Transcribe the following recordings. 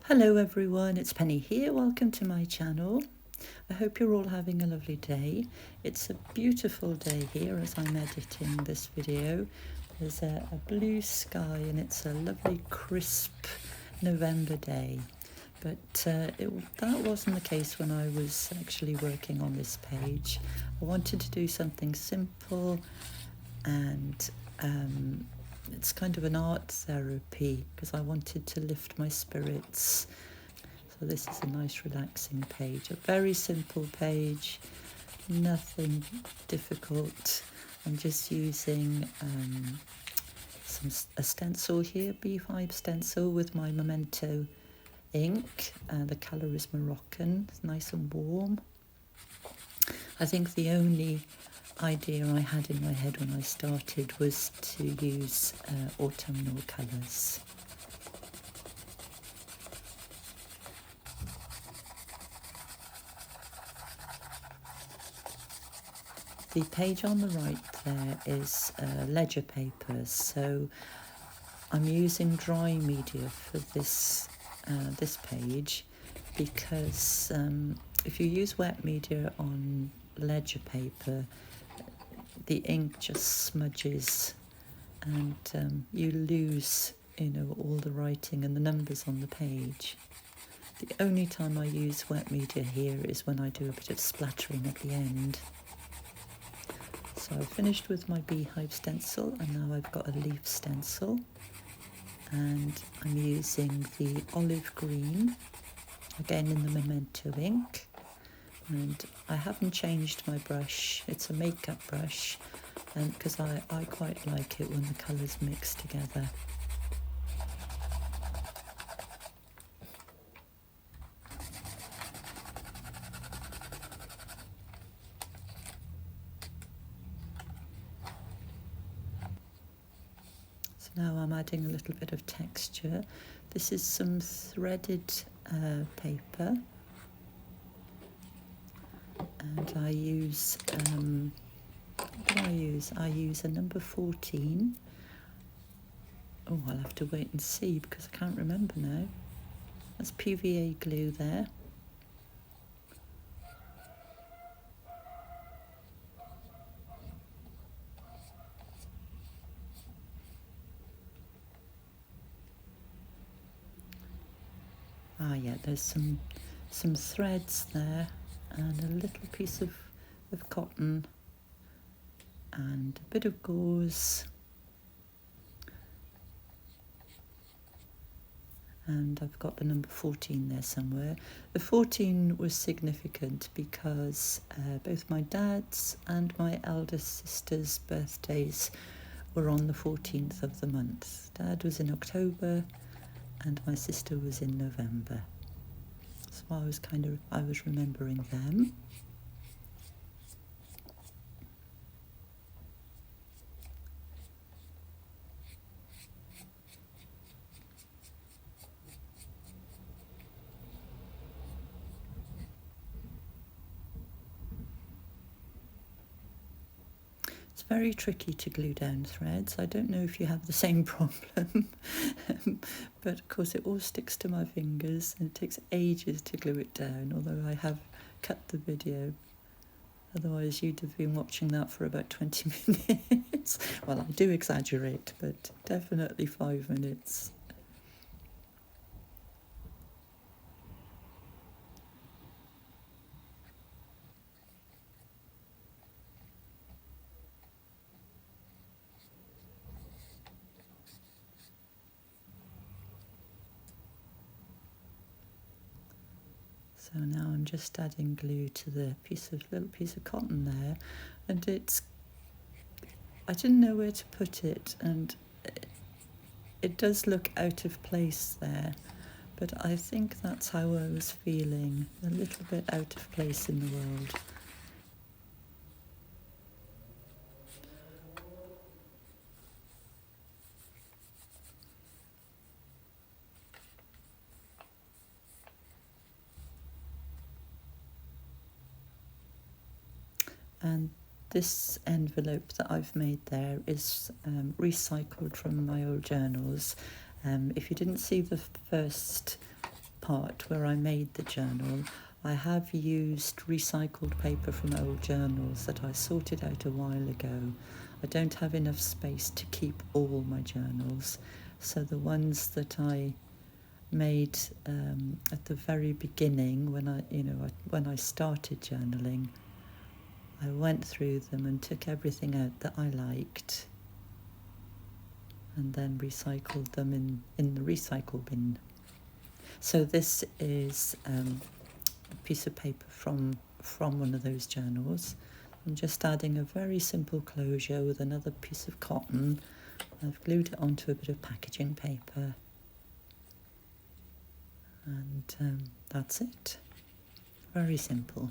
Hello everyone, it's Penny here. Welcome to my channel. I hope you're all having a lovely day. It's a beautiful day here as I'm editing this video. There's a blue sky and it's a lovely crisp November day. But that wasn't the case when I was actually working on this page. I wanted to do something simple and it's kind of an art therapy because I wanted to lift my spirits. So this is a nice relaxing page, a very simple page, nothing difficult. I'm just using a stencil here, B5 stencil with my Memento ink. The colour is Moroccan, it's nice and warm. I think the only idea I had in my head when I started was to use autumnal colours. The page on the right there is ledger paper, so I'm using dry media for this page because if you use wet media on ledger paper, the ink just smudges and you lose, all the writing and the numbers on the page. The only time I use wet media here is when I do a bit of splattering at the end. So I've finished with my beehive stencil and now I've got a leaf stencil, and I'm using the olive green, again in the Memento ink. And I haven't changed my brush, it's a makeup brush, and because I quite like it when the colours mix together. So now I'm adding a little bit of texture. This is some threaded paper. And I use, what do I use? I use a number 14. Oh, I'll have to wait and see because I can't remember now. That's PVA glue there. Ah yeah, there's some threads there and a little piece of cotton and a bit of gauze, and I've got the number 14 there somewhere. The 14 was significant because both my dad's and my eldest sister's birthdays were on the 14th of the month. Dad was in October and my sister was in November. So I was remembering them. It's very tricky to glue down threads. I don't know if you have the same problem, but of course it all sticks to my fingers and it takes ages to glue it down, although I have cut the video. Otherwise you'd have been watching that for about 20 minutes. Well, I do exaggerate, but definitely 5 minutes. So now I'm just adding glue to the little piece of cotton there, and I didn't know where to put it, and it does look out of place there, but I think that's how I was feeling, a little bit out of place in the world. And this envelope that I've made there is recycled from my old journals. If you didn't see the first part where I made the journal, I have used recycled paper from old journals that I sorted out a while ago. I don't have enough space to keep all my journals, so the ones that I made at the very beginning, when I started journaling, I went through them and took everything out that I liked, and then recycled them in the recycle bin. So this is a piece of paper from one of those journals. I'm just adding a very simple closure with another piece of cotton. I've glued it onto a bit of packaging paper, and that's it. Very simple.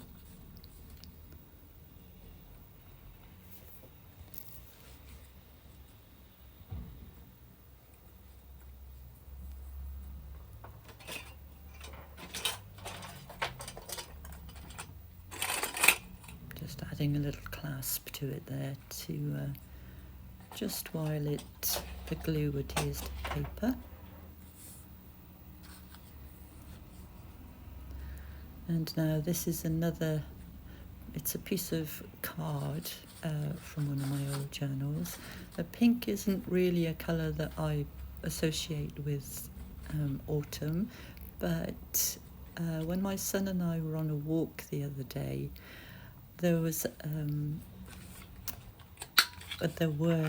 Just adding a little clasp to it there to just while the glue adheres to the paper. And now this is it's a piece of card from one of my old journals. The pink isn't really a colour that I associate with autumn, but when my son and I were on a walk the other day, there were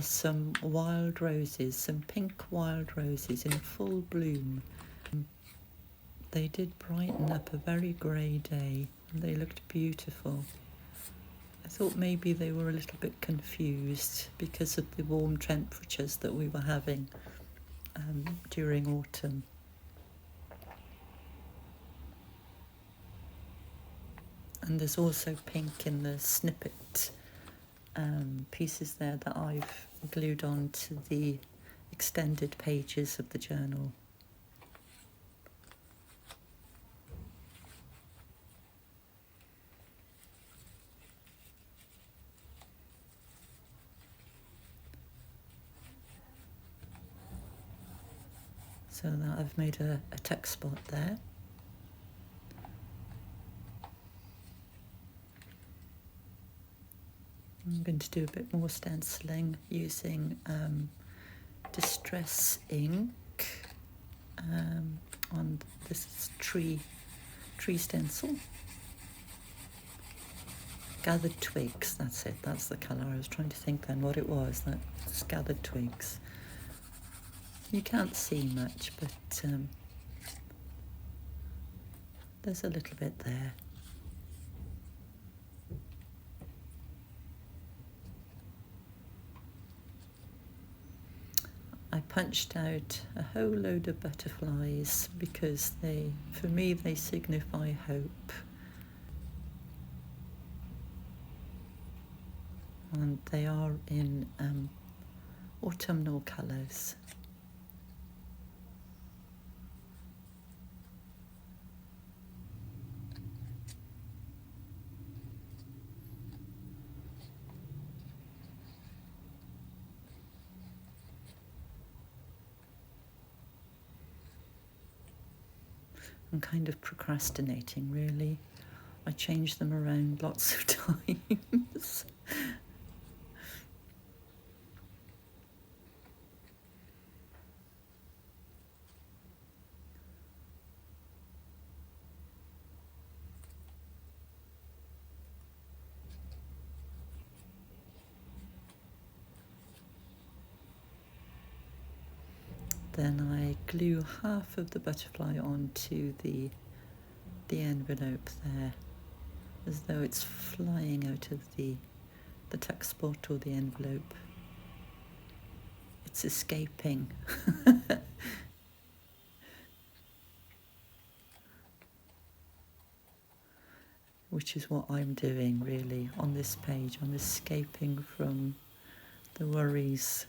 some wild roses, some pink wild roses in full bloom. They did brighten up a very grey day, and they looked beautiful. I thought maybe they were a little bit confused because of the warm temperatures that we were having during autumn. And there's also pink in the snippet pieces there that I've glued on to the extended pages of the journal. So that I've made a tuck spot there. I'm going to do a bit more stenciling using Distress ink on this tree stencil. Gathered Twigs, that's it, that's the colour. I was trying to think then what it was. That's Gathered Twigs. You can't see much, but there's a little bit there. I punched out a whole load of butterflies because for me, they signify hope. And they are in autumnal colours. I'm kind of procrastinating, really. I change them around lots of times. Then I glue half of the butterfly onto the envelope there, as though it's flying out of the tuck spot or the envelope. It's escaping. Which is what I'm doing, really, on this page. I'm escaping from the worries.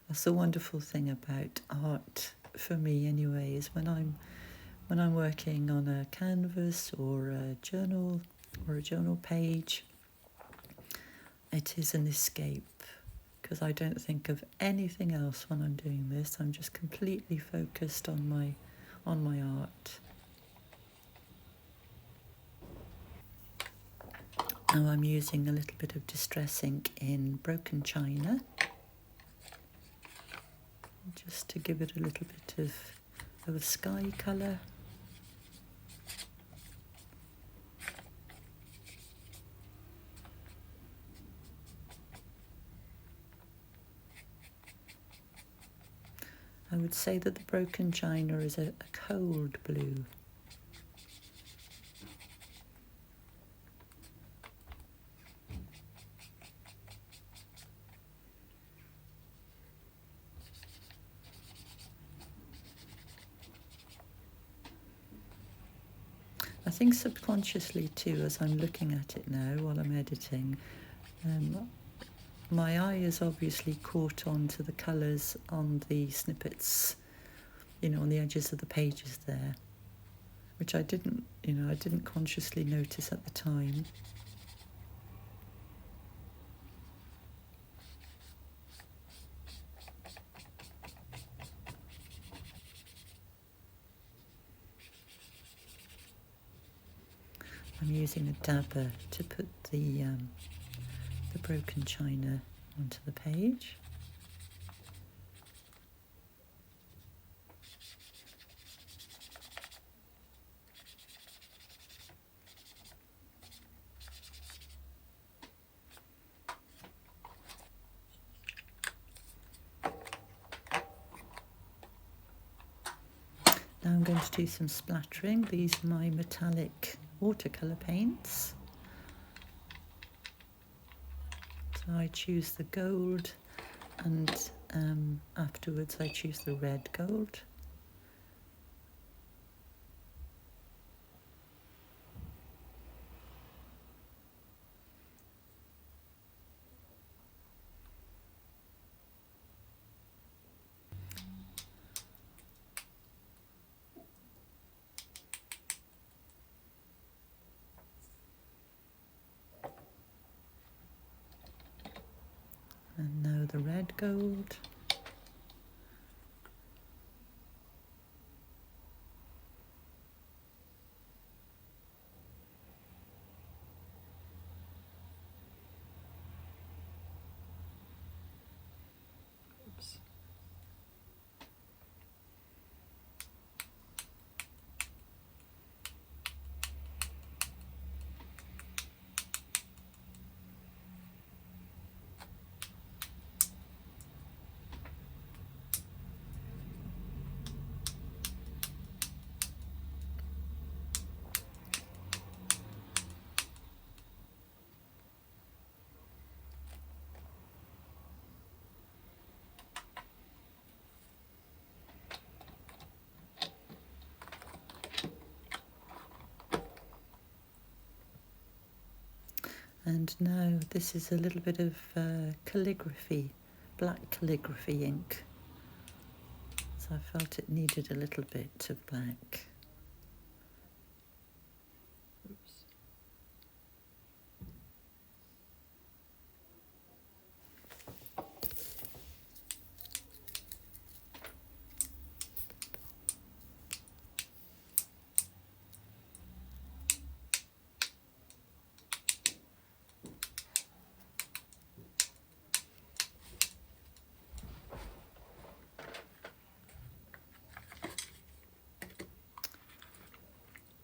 That's the wonderful thing about art, for me anyway, is when I'm working on a canvas or a journal page, it is an escape because I don't think of anything else when I'm doing this. I'm just completely focused on my art. Now I'm using a little bit of Distress ink in Broken China, just to give it a little bit of a sky colour. I would say that the Broken China is a cold blue. I think subconsciously too, as I'm looking at it now while I'm editing, my eye is obviously caught on to the colours on the snippets, on the edges of the pages there, which I didn't consciously notice at the time. I'm using a dabber to put the Broken China onto the page. Now I'm going to do some splattering. These are my metallic watercolour paints. So I choose the gold, and afterwards I choose the red gold. And now the red gold. Oops. And now this is a little bit of calligraphy, black calligraphy ink. So I felt it needed a little bit of black. Oops.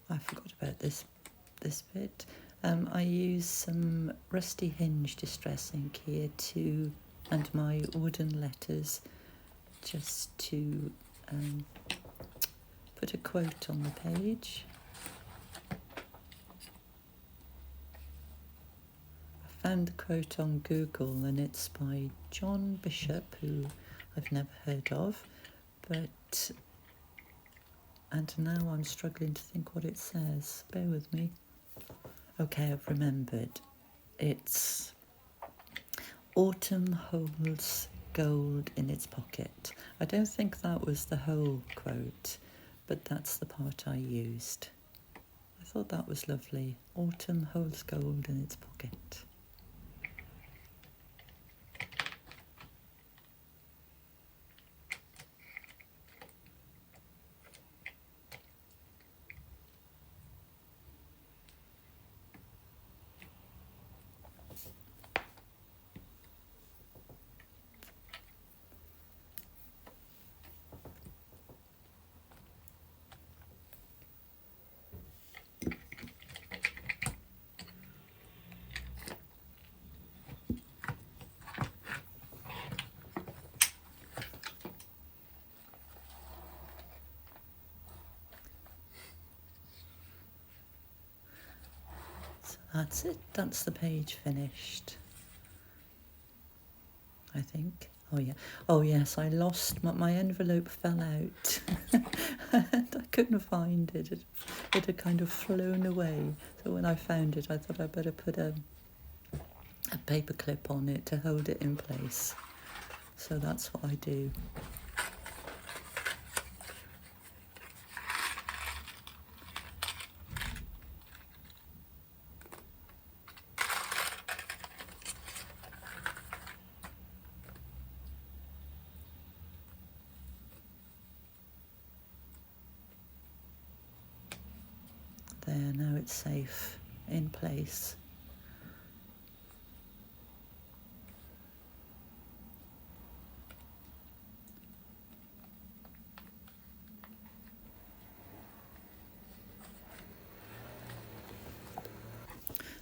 I forgot about this bit. I use some Rusty Hinge Distress ink here and my wooden letters, just to put a quote on the page. I found the quote on Google, and it's by John Bishop, who I've never heard of, and now I'm struggling to think what it says. Bear with me. Okay, I've remembered. It's autumn holds gold in its pocket. I don't think that was the whole quote, but that's the part I used. I thought that was lovely. Autumn holds gold in its pocket. That's it, that's the page finished, I think. Oh yeah. Oh yes, I lost my envelope fell out and I couldn't find it. It had kind of flown away. So when I found it, I thought I'd better put a paper clip on it to hold it in place. So that's what I do. There, now it's safe in place.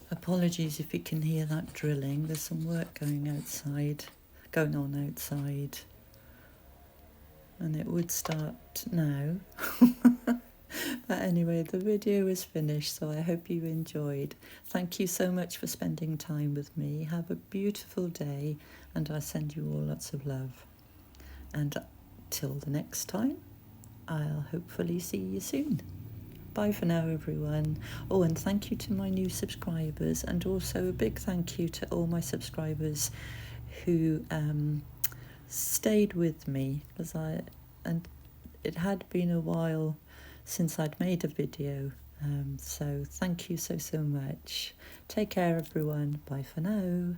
Apologies if you can hear that drilling. There's some work going on outside. And it would start now. But anyway, the video is finished, so I hope you enjoyed. Thank you so much for spending time with me. Have a beautiful day, and I send you all lots of love. And till the next time, I'll hopefully see you soon. Bye for now, everyone. Oh, and thank you to my new subscribers, and also a big thank you to all my subscribers who stayed with me, and it had been a while since I'd made a video. So thank you so much. Take care, everyone. Bye for now.